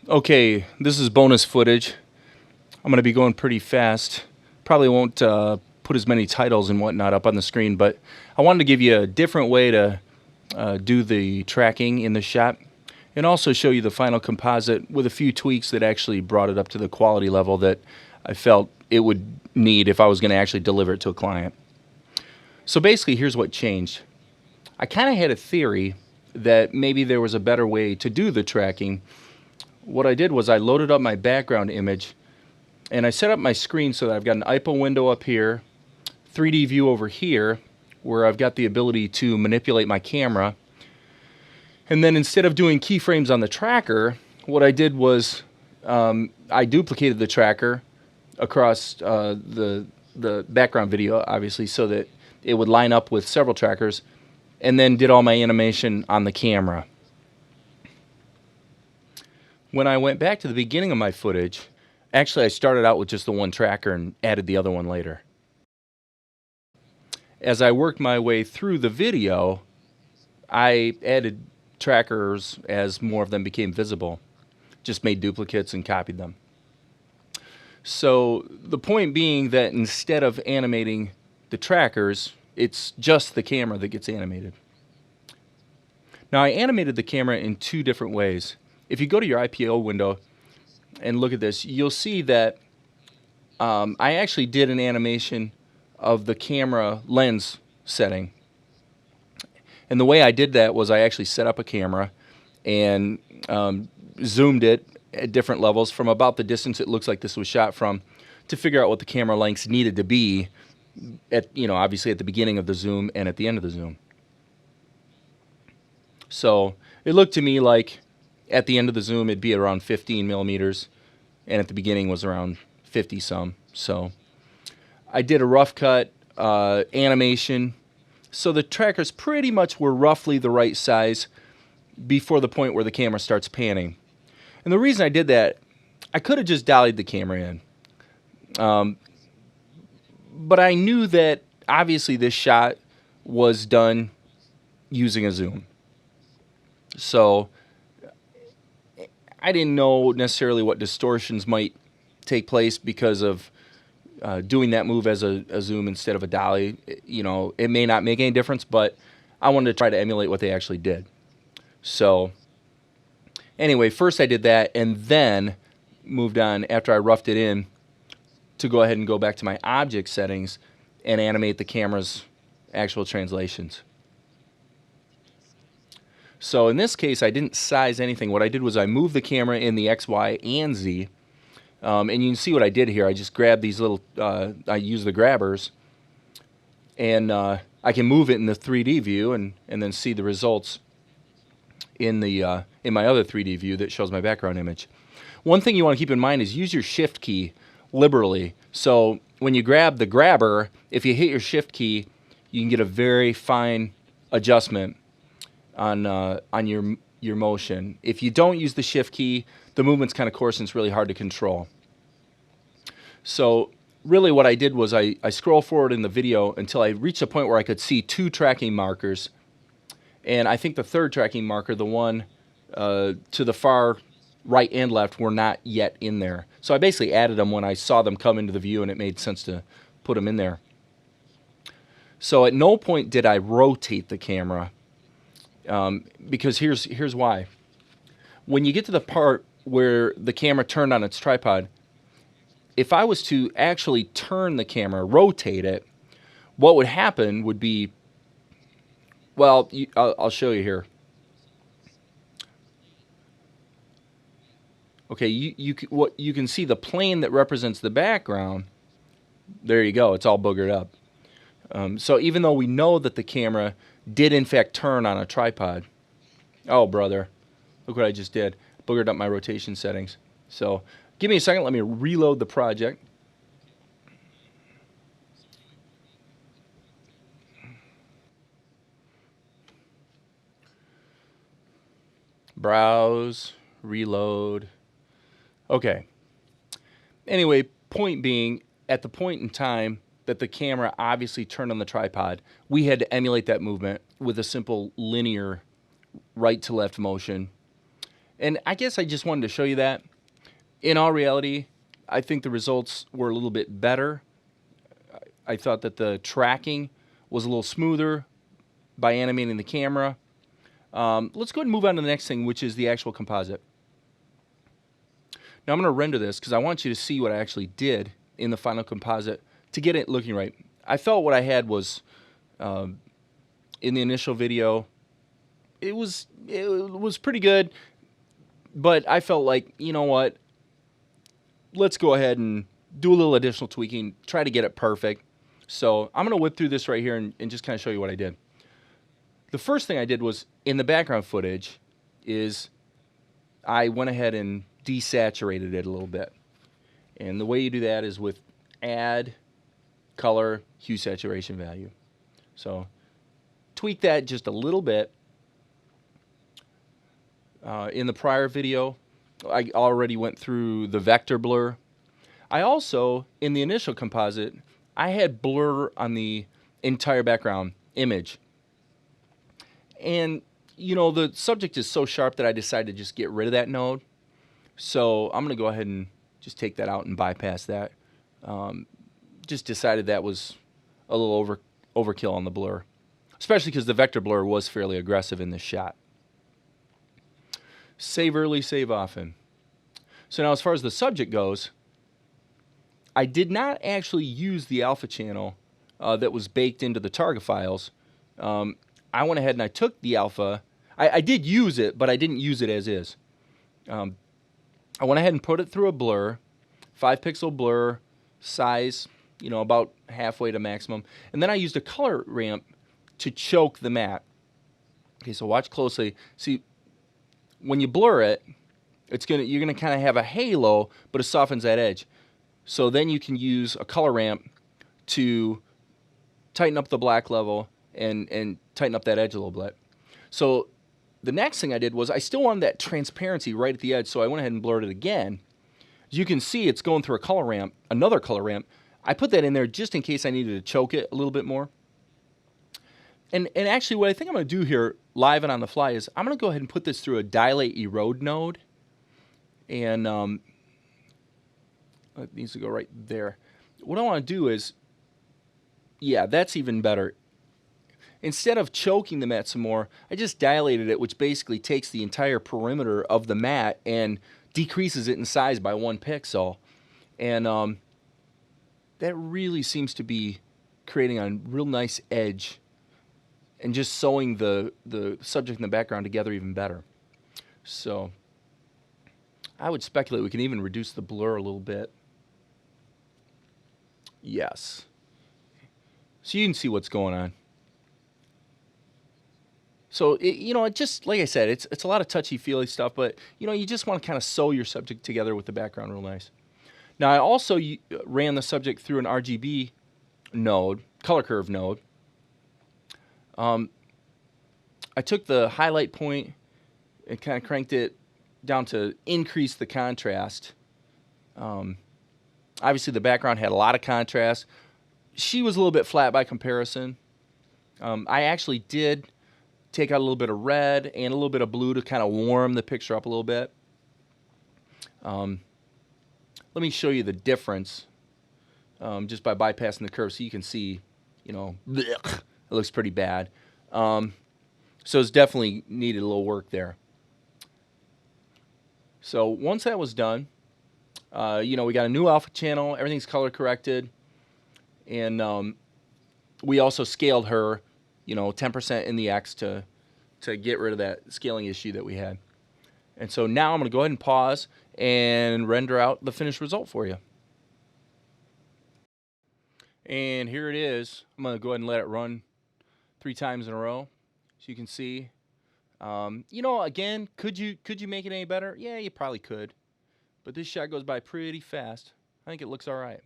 Okay, this is bonus footage. I'm going to be going pretty fast. Probably won't put as many titles and whatnot up on the screen, but I wanted to give you a different way to do the tracking in the shot and also show you the final composite with a few tweaks that actually brought it up to the quality level that I felt it would need if I was going to actually deliver it to a client. So basically, here's what changed. I kind of had a theory that maybe there was a better way to do the tracking. What I did was I loaded up my background image and I set up my screen so that I've got an IPA window up here, 3D view over here, where I've got the ability to manipulate my camera. And then instead of doing keyframes on the tracker, what I did was I duplicated the tracker across the background video, obviously, so that it would line up with several trackers, and then did all my animation on the camera. When I went back to the beginning of my footage, actually I started out with just the one tracker and added the other one later. As I worked my way through the video, I added trackers as more of them became visible. Just made duplicates and copied them. So the point being that instead of animating the trackers, it's just the camera that gets animated. Now I animated the camera in two different ways. If you go to your IPO window and look at this, you'll see that I actually did an animation of the camera lens setting. And the way I did that was I actually set up a camera and zoomed it at different levels from about the distance it looks like this was shot from to figure out what the camera lengths needed to be at, obviously at the beginning of the zoom and at the end of the zoom. So it looked to me like at the end of the zoom it'd be around 15 millimeters and at the beginning was around 50 some. So I did a rough cut animation, so the trackers pretty much were roughly the right size before the point where the camera starts panning. And the reason I did that, I could have just dollied the camera in. But I knew that obviously this shot was done using a zoom. So I didn't know necessarily what distortions might take place because of doing that move as a zoom instead of a dolly. It may not make any difference, but I wanted to try to emulate what they actually did. So anyway, first I did that and then moved on after I roughed it in to go ahead and go back to my object settings and animate the camera's actual translations. So in this case, I didn't size anything. What I did was I moved the camera in the X, Y, and Z. And you can see what I did here. I just grabbed these little, I used the grabbers, and I can move it in the 3D view and then see the results in my other 3D view that shows my background image. One thing you want to keep in mind is use your shift key liberally. So when you grab the grabber, if you hit your shift key, you can get a very fine adjustment on your motion. If you don't use the shift key, the movement's kind of coarse and it's really hard to control. So really what I did was I scroll forward in the video until I reached a point where I could see two tracking markers. And I think the third tracking marker, the one to the far right and left, were not yet in there. So I basically added them when I saw them come into the view and it made sense to put them in there. So at no point did I rotate the camera because here's why. When you get to the part where the camera turned on its tripod, if I was to actually turn the camera, rotate it, what would happen would be, well, I'll show you here. Okay, you can see the plane that represents the background. There you go. It's all boogered up. So even though we know that the camera did in fact turn on a tripod, oh brother, look what I just did. Boogered up my rotation settings. So give me a second. Let me reload the project. Browse, reload. Okay. Anyway, point being, at the point in time that the camera obviously turned on the tripod, we had to emulate that movement with a simple linear right to left motion. And I guess I just wanted to show you that. In all reality, I think the results were a little bit better. I thought that the tracking was a little smoother by animating the camera. Let's go ahead and move on to the next thing, which is the actual composite. Now I'm going to render this because I want you to see what I actually did in the final composite to get it looking right. I felt what I had was, in the initial video, it was pretty good, but I felt like, you know what, let's go ahead and do a little additional tweaking, try to get it perfect. So I'm going to whip through this right here and just kind of show you what I did. The first thing I did was, in the background footage, is I went ahead and desaturated it a little bit. And the way you do that is with add, color, hue saturation value. So tweak that just a little bit. In the prior video, I already went through the vector blur. I also, in the initial composite, I had blur on the entire background image. And, you know, the subject is so sharp that I decided to just get rid of that node. So I'm going to go ahead and just take that out and bypass that. Just decided that was a little overkill on the blur, especially because the vector blur was fairly aggressive in this shot. Save early, save often. So now as far as the subject goes, I did not actually use the alpha channel that was baked into the target files. I went ahead and I took the alpha. I did use it, but I didn't use it as is. I went ahead and put it through a blur, 5-pixel blur, size, you know, about halfway to maximum. And then I used a color ramp to choke the matte. Okay, so watch closely. See, when you blur it, you're gonna kind of have a halo, but it softens that edge. So then you can use a color ramp to tighten up the black level and tighten up that edge a little bit. So the next thing I did was I still wanted that transparency right at the edge, so I went ahead and blurred it again. As you can see, it's going through a color ramp, another color ramp. I put that in there just in case I needed to choke it a little bit more. And actually what I think I'm going to do here, live and on the fly, is I'm going to go ahead and put this through a dilate erode node. And it needs to go right there. What I want to do is, yeah, that's even better. Instead of choking the matte some more, I just dilated it, which basically takes the entire perimeter of the matte and decreases it in size by 1 pixel. And that really seems to be creating a real nice edge and just sewing the subject and the background together even better. So I would speculate we can even reduce the blur a little bit. Yes. So you can see what's going on. So, you know, it just, like I said, it's a lot of touchy-feely stuff, but, you know, you just want to kind of sew your subject together with the background real nice. Now, I also ran the subject through an RGB node, color curve node. I took the highlight point and kind of cranked it down to increase the contrast. Obviously, the background had a lot of contrast. She was a little bit flat by comparison. I actually did take out a little bit of red and a little bit of blue to kind of warm the picture up a little bit. Let me show you the difference just by bypassing the curve so you can see, you know, it looks pretty bad. So it's definitely needed a little work there. So once that was done, you know, we got a new alpha channel, everything's color corrected, and we also scaled her, you know, 10% in the X to get rid of that scaling issue that we had. And so now I'm going to go ahead and pause and render out the finished result for you. And here it is. I'm going to go ahead and let it run 3 times in a row, so you can see. You know, again, could you make it any better? Yeah, you probably could. But this shot goes by pretty fast. I think it looks all right.